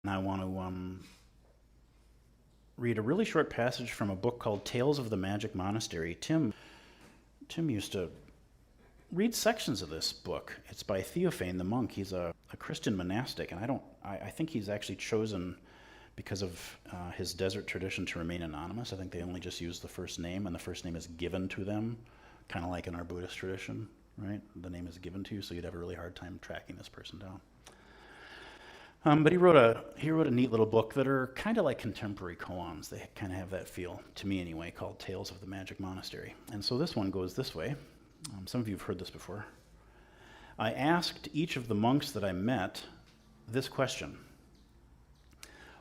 I want to read a really short passage from a book called Tales of the Magic Monastery. Tim used to read sections of this book. It's by Theophane the monk. He's a Christian monastic, and I think he's actually chosen because of his desert tradition to remain anonymous. I think they only just use the first name, and the first name is given to them, kind of like in our Buddhist tradition, right? The name is given to you, so you'd have a really hard time tracking this person down. But he wrote a neat little book that are kind of like contemporary koans. They kind of have that feel, to me anyway, called Tales of the Magic Monastery. And so this one goes this way. Some of you have heard this before. I asked each of the monks that I met this question: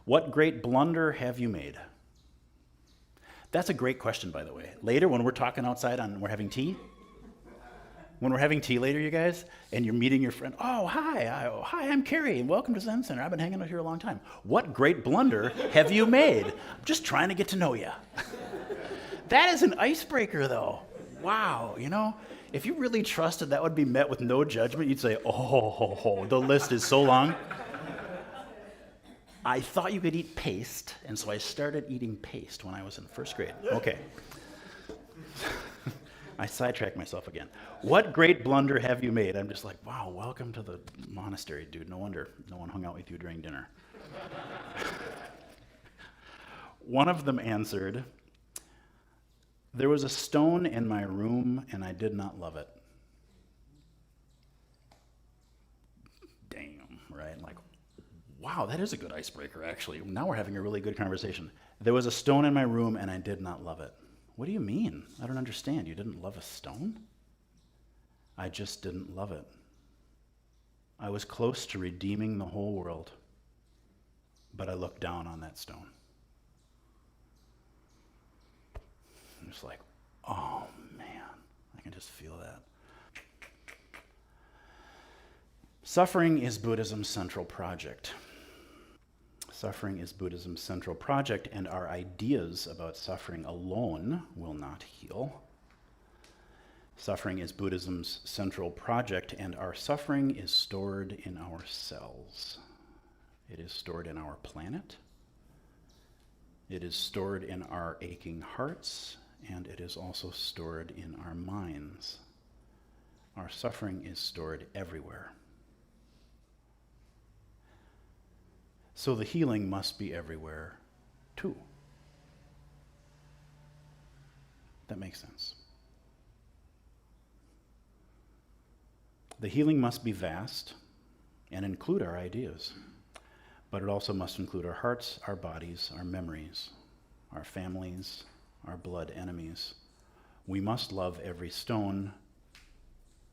what great blunder have you made? That's a great question, by the way. Later, when we're talking outside we're having tea, when we're having tea later, you guys, and you're meeting your friend, oh, hi, I'm Carrie, and welcome to Zen Center. I've been hanging out here a long time. What great blunder have you made? I'm just trying to get to know you. That is an icebreaker, though. Wow, if you really trusted that would be met with no judgment, you'd say, oh, the list is so long. I thought you could eat paste, and so I started eating paste when I was in first grade. Okay. I sidetracked myself again. What great blunder have you made? I'm just like, wow, welcome to the monastery, dude. No wonder no one hung out with you during dinner. One of them answered, there was a stone in my room, and I did not love it. Damn, right? Like, wow, that is a good icebreaker, actually. Now we're having a really good conversation. There was a stone in my room, and I did not love it. What do you mean? I don't understand. You didn't love a stone? I just didn't love it. I was close to redeeming the whole world, but I looked down on that stone. I'm just like, oh man, I can just feel that. Suffering is Buddhism's central project. Suffering is Buddhism's central project, and our ideas about suffering alone will not heal. Suffering is Buddhism's central project, and our suffering is stored in our cells. It is stored in our planet. It is stored in our aching hearts, and it is also stored in our minds. Our suffering is stored everywhere. So the healing must be everywhere, too. That makes sense. The healing must be vast and include our ideas, but it also must include our hearts, our bodies, our memories, our families, our blood enemies. We must love every stone,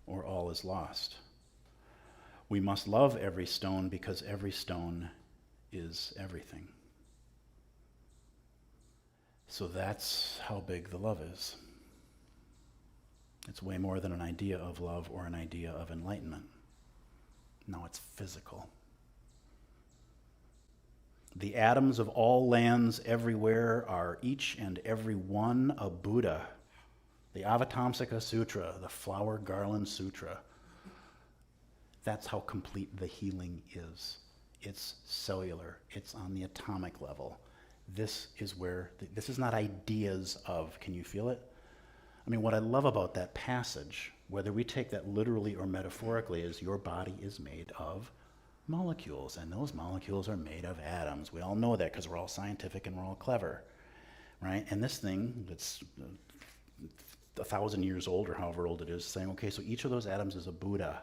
or all is lost. We must love every stone because every stone is everything. So that's how big the love is. It's way more than an idea of love or an idea of enlightenment. No, it's physical. The atoms of all lands everywhere are each and every one a Buddha. The Avatamsaka Sutra, the Flower Garland Sutra. That's how complete the healing is. It's cellular. It's on the atomic level. This is not ideas of, can you feel it? I mean, what I love about that passage, whether we take that literally or metaphorically, is your body is made of molecules, and those molecules are made of atoms. We all know that because we're all scientific and we're all clever, right? And this thing that's 1,000 years old or however old it is, saying, okay, so each of those atoms is a Buddha.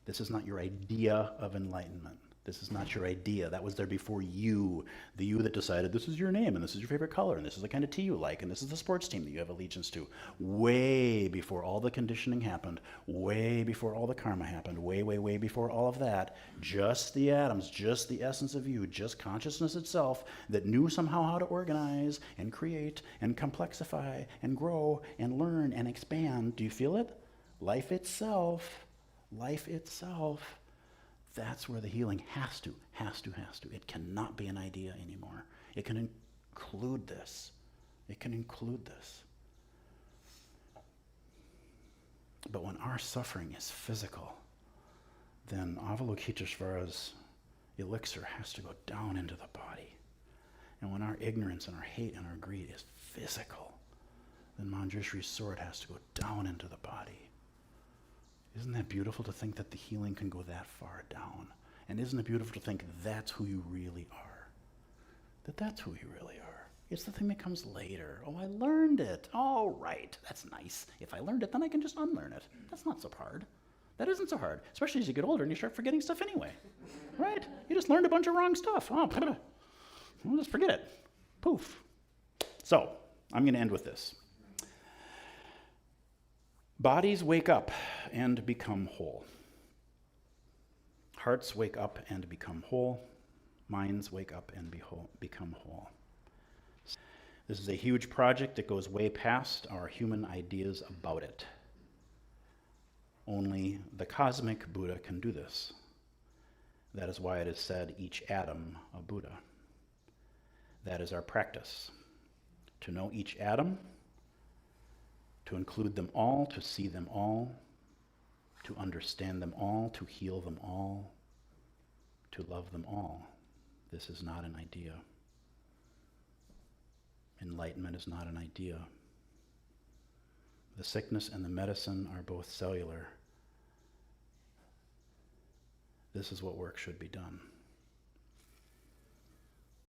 This is not your idea of enlightenment. This is not your idea. That was there before you, the you that decided this is your name, and this is your favorite color, and this is the kind of tea you like, and this is the sports team that you have allegiance to. Way before all the conditioning happened, way before all the karma happened, way, way, way before all of that, just the atoms, just the essence of you, just consciousness itself that knew somehow how to organize and create and complexify and grow and learn and expand. Do you feel it? Life itself. Life itself, that's where the healing has to. It cannot be an idea anymore. It can include this. But when our suffering is physical, then Avalokiteshvara's The elixir has to go down into the body. And when our ignorance and our hate and our greed is physical, then Manjushri's sword has to go down into the body. Isn't that beautiful to think that the healing can go that far down? And isn't it beautiful to think that's who you really are? That's who you really are. It's the thing that comes later. Oh, I learned it. All right, that's nice. If I learned it, then I can just unlearn it. That's not so hard. That isn't so hard, especially as you get older and you start forgetting stuff anyway. Right? You just learned a bunch of wrong stuff. Oh, well, just forget it. Poof. So, I'm going to end with this. Bodies wake up and become whole. Hearts wake up and become whole. Minds wake up and become whole. This is a huge project that goes way past our human ideas about it. Only the cosmic Buddha can do this. That is why it is said, each atom a Buddha. That is our practice. To know each atom, to include them all, to see them all, to understand them all, to heal them all, to love them all. This is not an idea. Enlightenment is not an idea. The sickness and the medicine are both cellular. This is what work should be done.